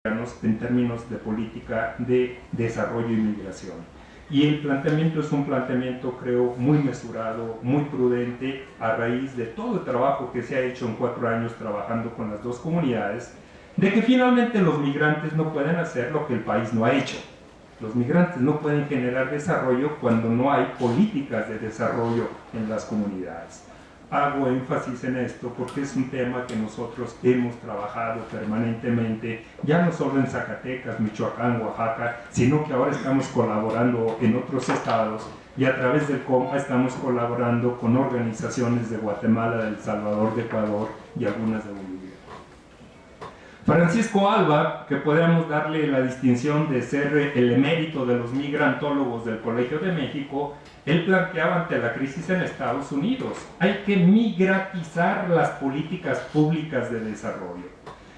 en términos de política de desarrollo y migración. Y el planteamiento es un planteamiento, creo, muy mesurado, muy prudente, a raíz de todo el trabajo que se ha hecho en 4 años trabajando con las dos comunidades, de que finalmente los migrantes no pueden hacer lo que el país no ha hecho. Los migrantes no pueden generar desarrollo cuando no hay políticas de desarrollo en las comunidades. Hago énfasis en esto porque es un tema que nosotros hemos trabajado permanentemente, ya no solo en Zacatecas, Michoacán, Oaxaca, sino que ahora estamos colaborando en otros estados y a través del COMPA estamos colaborando con organizaciones de Guatemala, de El Salvador, de Ecuador y algunas de Bolivia. Francisco Alba, que podríamos darle la distinción de ser el emérito de los migrantólogos del Colegio de México, él planteaba ante la crisis en Estados Unidos, hay que migratizar las políticas públicas de desarrollo.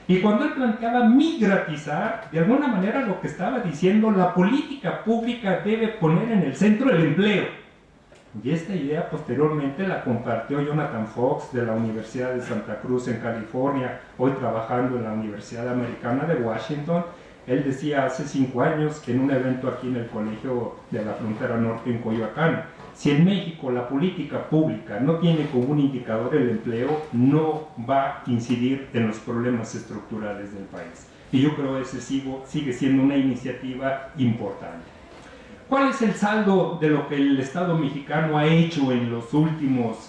Y cuando él planteaba migratizar, de alguna manera lo que estaba diciendo, la política pública debe poner en el centro el empleo. Y esta idea posteriormente la compartió Jonathan Fox de la Universidad de Santa Cruz en California, hoy trabajando en la Universidad Americana de Washington. Él decía hace 5 años en un evento aquí en el Colegio de la Frontera Norte en Coyoacán, si en México la política pública no tiene como un indicador el empleo, no va a incidir en los problemas estructurales del país. Y yo creo que ese sigue siendo una iniciativa importante. ¿Cuál es el saldo de lo que el Estado mexicano ha hecho en los últimos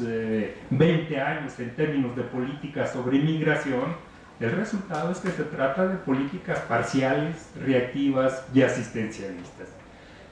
20 años en términos de políticas sobre inmigración? El resultado es que se trata de políticas parciales, reactivas y asistencialistas.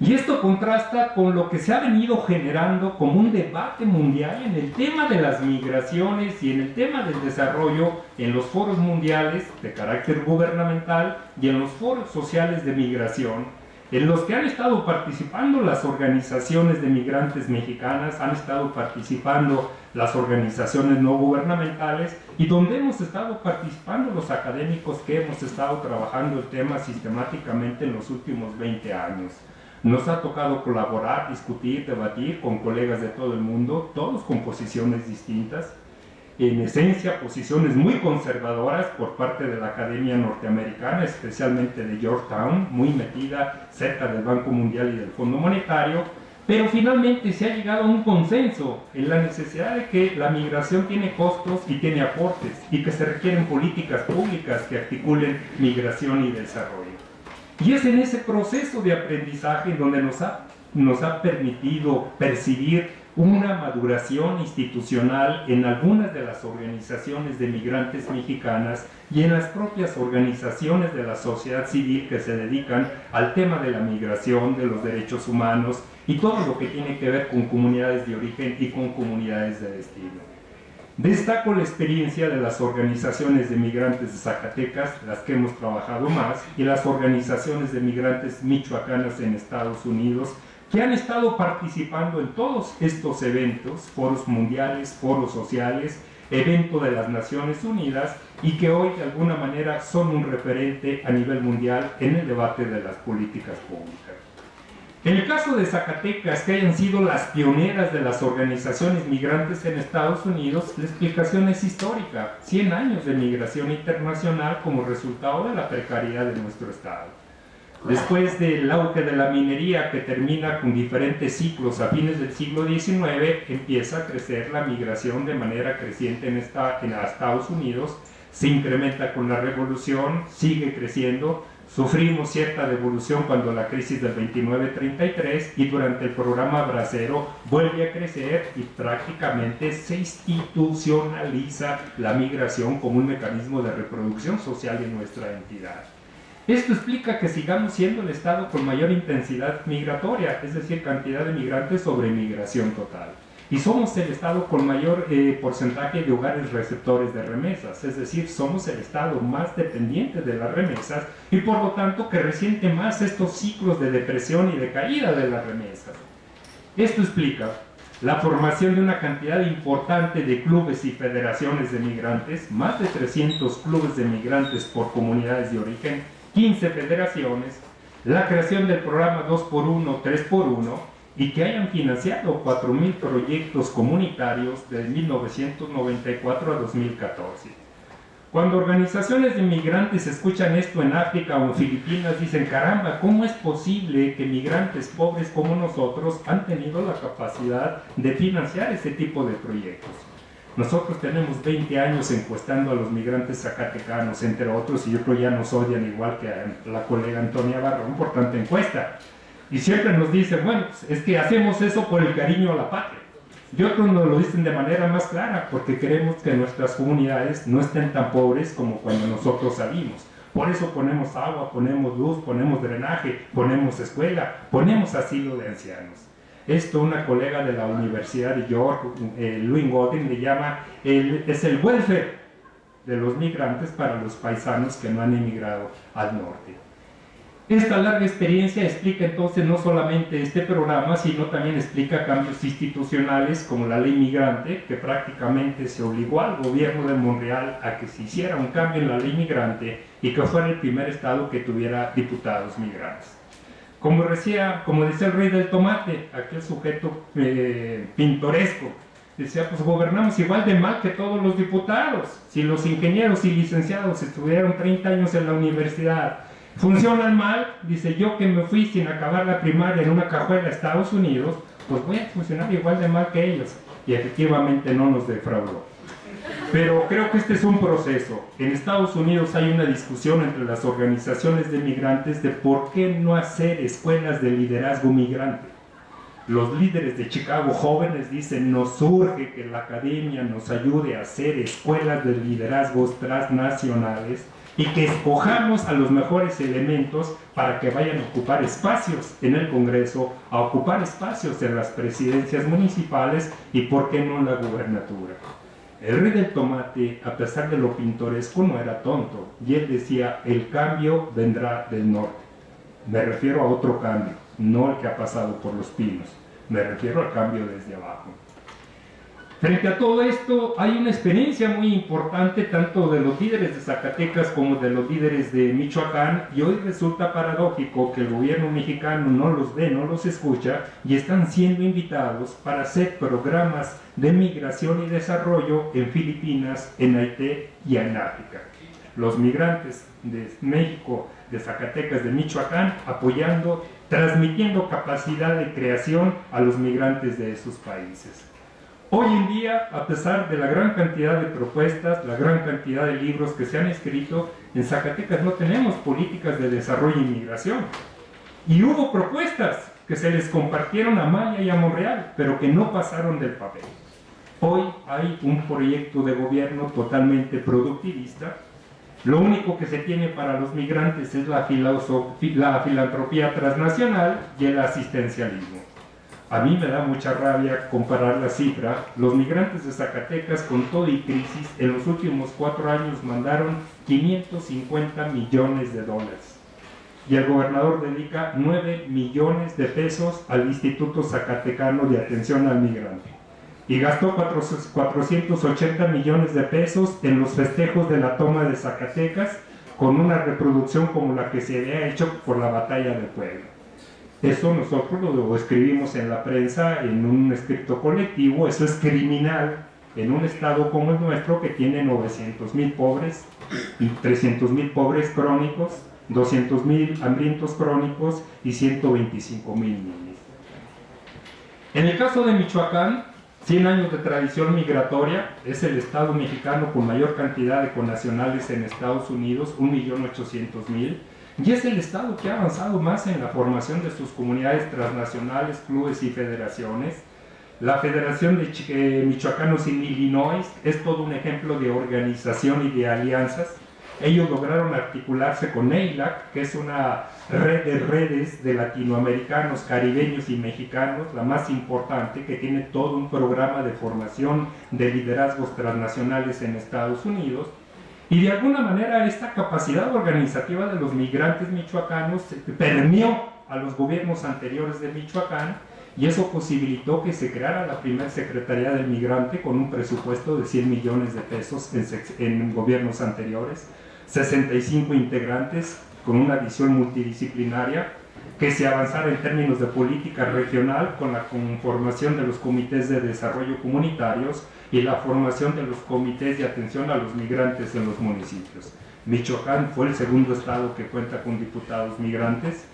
Y esto contrasta con lo que se ha venido generando como un debate mundial en el tema de las migraciones y en el tema del desarrollo en los foros mundiales de carácter gubernamental y en los foros sociales de migración, en los que han estado participando las organizaciones de migrantes mexicanas, han estado participando las organizaciones no gubernamentales y donde hemos estado participando los académicos que hemos estado trabajando el tema sistemáticamente en los últimos 20 años. Nos ha tocado colaborar, discutir, debatir con colegas de todo el mundo, todos con posiciones distintas, en esencia posiciones muy conservadoras por parte de la Academia Norteamericana, especialmente de Georgetown, muy metida cerca del Banco Mundial y del Fondo Monetario, pero finalmente se ha llegado a un consenso en la necesidad de que la migración tiene costos y tiene aportes y que se requieren políticas públicas que articulen migración y desarrollo. Y es en ese proceso de aprendizaje donde nos ha permitido percibir una maduración institucional en algunas de las organizaciones de migrantes mexicanas y en las propias organizaciones de la sociedad civil que se dedican al tema de la migración, de los derechos humanos y todo lo que tiene que ver con comunidades de origen y con comunidades de destino. Destaco la experiencia de las organizaciones de migrantes de Zacatecas, las que hemos trabajado más, y las organizaciones de migrantes michoacanas en Estados Unidos, que han estado participando en todos estos eventos, foros mundiales, foros sociales, evento de las Naciones Unidas, y que hoy de alguna manera son un referente a nivel mundial en el debate de las políticas públicas. En el caso de Zacatecas, que hayan sido las pioneras de las organizaciones migrantes en Estados Unidos, la explicación es histórica: 100 años de migración internacional como resultado de la precariedad de nuestro Estado. Después del auge de la minería, que termina con diferentes ciclos a fines del siglo XIX, empieza a crecer la migración de manera creciente en Estados Unidos, se incrementa con la revolución, sigue creciendo, sufrimos cierta devolución cuando la crisis del 29-33 y durante el programa Bracero vuelve a crecer y prácticamente se institucionaliza la migración como un mecanismo de reproducción social en nuestra entidad. Esto explica que sigamos siendo el Estado con mayor intensidad migratoria, es decir, cantidad de migrantes sobre migración total. Y somos el Estado con mayor porcentaje de hogares receptores de remesas, es decir, somos el Estado más dependiente de las remesas y por lo tanto que resiente más estos ciclos de depresión y de caída de las remesas. Esto explica la formación de una cantidad importante de clubes y federaciones de migrantes, más de 300 clubes de migrantes por comunidades de origen, 15 federaciones, la creación del programa 2x1, 3x1 y que hayan financiado 4.000 proyectos comunitarios de 1994 a 2014. Cuando organizaciones de migrantes escuchan esto en África o en Filipinas, dicen, caramba, ¿cómo es posible que migrantes pobres como nosotros han tenido la capacidad de financiar ese tipo de proyectos? Nosotros tenemos 20 años encuestando a los migrantes zacatecanos, entre otros, y yo creo ya nos odian igual que a la colega Antonia Barrón por tanta encuesta. Y siempre nos dicen, bueno, pues es que hacemos eso por el cariño a la patria. Y otros nos lo dicen de manera más clara, porque queremos que nuestras comunidades no estén tan pobres como cuando nosotros salimos. Por eso ponemos agua, ponemos luz, ponemos drenaje, ponemos escuela, ponemos asilo de ancianos. Esto una colega de la Universidad de York, Louise Golding, le llama, es el welfare de los migrantes para los paisanos que no han emigrado al norte. Esta larga experiencia explica entonces no solamente este programa, sino también explica cambios institucionales como la ley migrante, que prácticamente se obligó al gobierno de Montreal a que se hiciera un cambio en la ley migrante y que fuera el primer estado que tuviera diputados migrantes. Como decía el rey del tomate, aquel sujeto pintoresco, decía, pues gobernamos igual de mal que todos los diputados. Si los ingenieros y licenciados estudiaron 30 años en la universidad, funcionan mal, dice, yo que me fui sin acabar la primaria en una cajuela a Estados Unidos, pues voy a funcionar igual de mal que ellos. Y efectivamente no nos defraudó. Pero creo que este es un proceso. En Estados Unidos hay una discusión entre las organizaciones de migrantes de por qué no hacer escuelas de liderazgo migrante. Los líderes de Chicago jóvenes dicen, nos urge que la academia nos ayude a hacer escuelas de liderazgos transnacionales y que escojamos a los mejores elementos para que vayan a ocupar espacios en el Congreso, a ocupar espacios en las presidencias municipales y por qué no en la gubernatura. El rey del tomate, a pesar de lo pintoresco, no era tonto, y él decía, el cambio vendrá del norte. Me refiero a otro cambio, no el que ha pasado por los pinos, me refiero al cambio desde abajo. Frente a todo esto, hay una experiencia muy importante tanto de los líderes de Zacatecas como de los líderes de Michoacán, y hoy resulta paradójico que el gobierno mexicano no los ve, no los escucha, y están siendo invitados para hacer programas de migración y desarrollo en Filipinas, en Haití y en África. Los migrantes de México, de Zacatecas, de Michoacán, apoyando, transmitiendo capacidad de creación a los migrantes de esos países. Hoy en día, a pesar de la gran cantidad de propuestas, la gran cantidad de libros que se han escrito, en Zacatecas no tenemos políticas de desarrollo y migración. Y hubo propuestas que se les compartieron a Maya y a Monreal, pero que no pasaron del papel. Hoy hay un proyecto de gobierno totalmente productivista. Lo único que se tiene para los migrantes es la filantropía transnacional y el asistencialismo. A mí me da mucha rabia comparar la cifra. Los migrantes de Zacatecas, con todo y crisis, en los últimos 4 años mandaron 550 millones de dólares. Y el gobernador dedica 9 millones de pesos al Instituto Zacatecano de Atención al Migrante. Y gastó 480 millones de pesos en los festejos de la toma de Zacatecas, con una reproducción como la que se había hecho por la Batalla del Puebla. Eso nosotros lo escribimos en la prensa, en un escrito colectivo. Eso es criminal en un estado como el nuestro, que tiene 900,000 pobres, 300,000 pobres crónicos, 200,000 hambrientos crónicos y 125,000 niños. En el caso de Michoacán, 100 años de tradición migratoria, es el estado mexicano con mayor cantidad de connacionales en Estados Unidos, 1.800.000, y es el estado que ha avanzado más en la formación de sus comunidades transnacionales, clubes y federaciones. La Federación de Michoacanos en Illinois es todo un ejemplo de organización y de alianzas. Ellos lograron articularse con EILAC, que es una red de redes de latinoamericanos, caribeños y mexicanos, la más importante, que tiene todo un programa de formación de liderazgos transnacionales en Estados Unidos. Y de alguna manera esta capacidad organizativa de los migrantes michoacanos permeó a los gobiernos anteriores de Michoacán, y eso posibilitó que se creara la primera Secretaría del Migrante con un presupuesto de 100 millones de pesos en gobiernos anteriores, 65 integrantes con una visión multidisciplinaria. que se avanzara en términos de política regional con la conformación de los comités de desarrollo comunitarios y la formación de los comités de atención a los migrantes en los municipios. Michoacán fue el segundo estado que cuenta con diputados migrantes.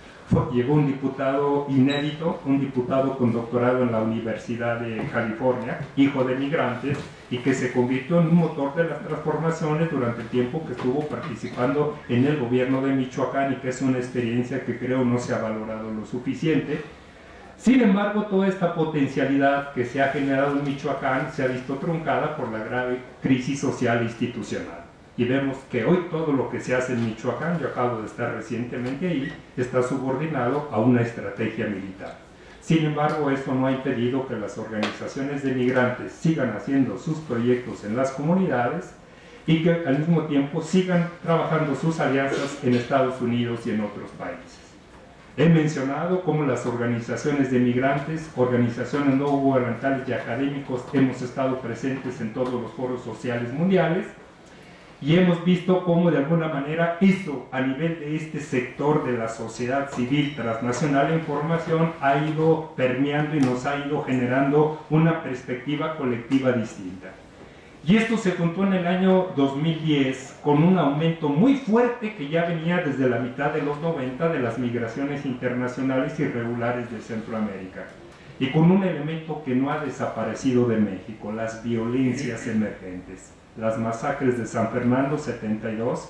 Llegó un diputado inédito, un diputado con doctorado en la Universidad de California, hijo de migrantes, y que se convirtió en un motor de las transformaciones durante el tiempo que estuvo participando en el gobierno de Michoacán, y que es una experiencia que creo no se ha valorado lo suficiente. Sin embargo, toda esta potencialidad que se ha generado en Michoacán se ha visto truncada por la grave crisis social e institucional. Y vemos que hoy todo lo que se hace en Michoacán, yo acabo de estar recientemente ahí, está subordinado a una estrategia militar. Sin embargo, esto no ha impedido que las organizaciones de migrantes sigan haciendo sus proyectos en las comunidades y que al mismo tiempo sigan trabajando sus alianzas en Estados Unidos y en otros países. He mencionado cómo las organizaciones de migrantes, organizaciones no gubernamentales y académicos hemos estado presentes en todos los foros sociales mundiales, y hemos visto cómo de alguna manera eso a nivel de este sector de la sociedad civil transnacional en formación ha ido permeando y nos ha ido generando una perspectiva colectiva distinta. Y esto se juntó en el año 2010 con un aumento muy fuerte que ya venía desde la mitad de los 90 de las migraciones internacionales irregulares de Centroamérica. Y con un elemento que no ha desaparecido de México, las violencias emergentes. Las masacres de San Fernando, 72,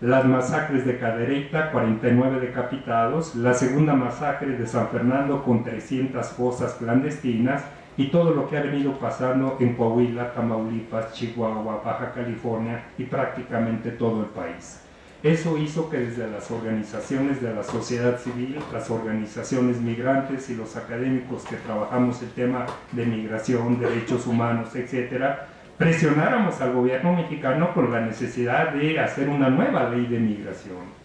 las masacres de Cadereyta, 49 decapitados, la segunda masacre de San Fernando con 300 fosas clandestinas y todo lo que ha venido pasando en Coahuila, Tamaulipas, Chihuahua, Baja California y prácticamente todo el país. Eso hizo que desde las organizaciones de la sociedad civil, las organizaciones migrantes y los académicos que trabajamos el tema de migración, derechos humanos, etcétera, presionáramos al gobierno mexicano con la necesidad de hacer una nueva ley de migración.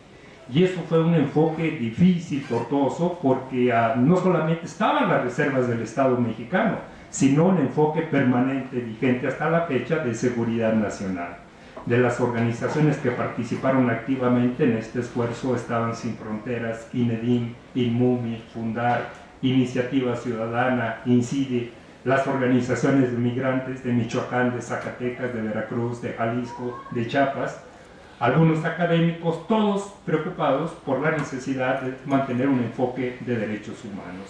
Y eso fue un enfoque difícil, tortuoso, porque no solamente estaban las reservas del Estado mexicano, sino un enfoque permanente, vigente hasta la fecha, de seguridad nacional. De las organizaciones que participaron activamente en este esfuerzo estaban Sin Fronteras, INEDIM, INMUMI, Fundar, Iniciativa Ciudadana, INCIDE, las organizaciones de migrantes de Michoacán, de Zacatecas, de Veracruz, de Jalisco, de Chiapas, algunos académicos, todos preocupados por la necesidad de mantener un enfoque de derechos humanos.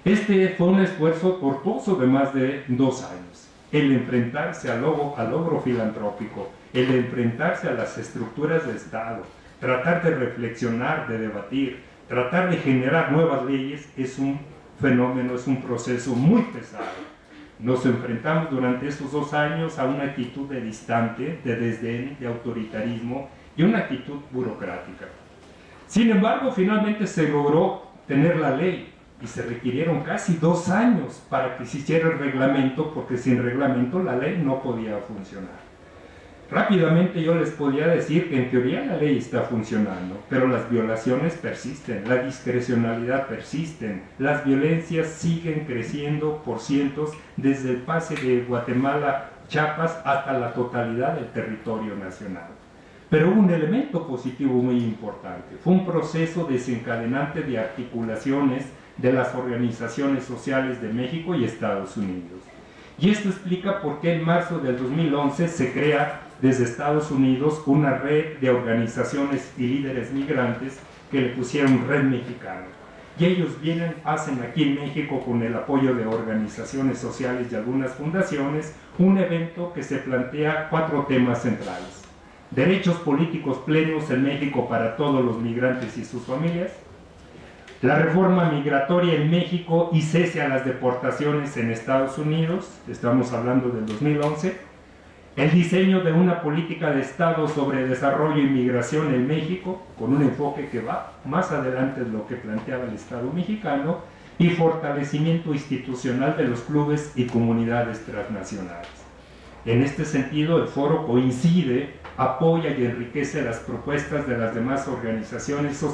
Este fue un esfuerzo tortuoso de más de 2 años. El enfrentarse al logro filantrópico, el enfrentarse a las estructuras de Estado, tratar de reflexionar, de debatir, tratar de generar nuevas leyes, es un fenómeno, es un proceso muy pesado. Nos enfrentamos durante estos 2 años a una actitud de distante, de desdén, de autoritarismo y una actitud burocrática. Sin embargo, finalmente se logró tener la ley y se requirieron casi 2 años para que se hiciera el reglamento, porque sin reglamento la ley no podía funcionar. Rápidamente yo les podía decir que en teoría la ley está funcionando, pero las violaciones persisten, la discrecionalidad persiste, las violencias siguen creciendo por cientos desde el pase de Guatemala, Chiapas, hasta la totalidad del territorio nacional. Pero hubo un elemento positivo muy importante, fue un proceso desencadenante de articulaciones de las organizaciones sociales de México y Estados Unidos. Y esto explica por qué en marzo del 2011 se crea desde Estados Unidos una red de organizaciones y líderes migrantes que le pusieron Red Mexicana. Y ellos hacen aquí en México, con el apoyo de organizaciones sociales y algunas fundaciones, un evento que se plantea 4 temas centrales. Derechos políticos plenos en México para todos los migrantes y sus familias, la reforma migratoria en México y cese a las deportaciones en Estados Unidos, estamos hablando del 2011, el diseño de una política de Estado sobre desarrollo y migración en México, con un enfoque que va más adelante de lo que planteaba el Estado mexicano, y fortalecimiento institucional de los clubes y comunidades transnacionales. En este sentido, el foro coincide, apoya y enriquece las propuestas de las demás organizaciones sociales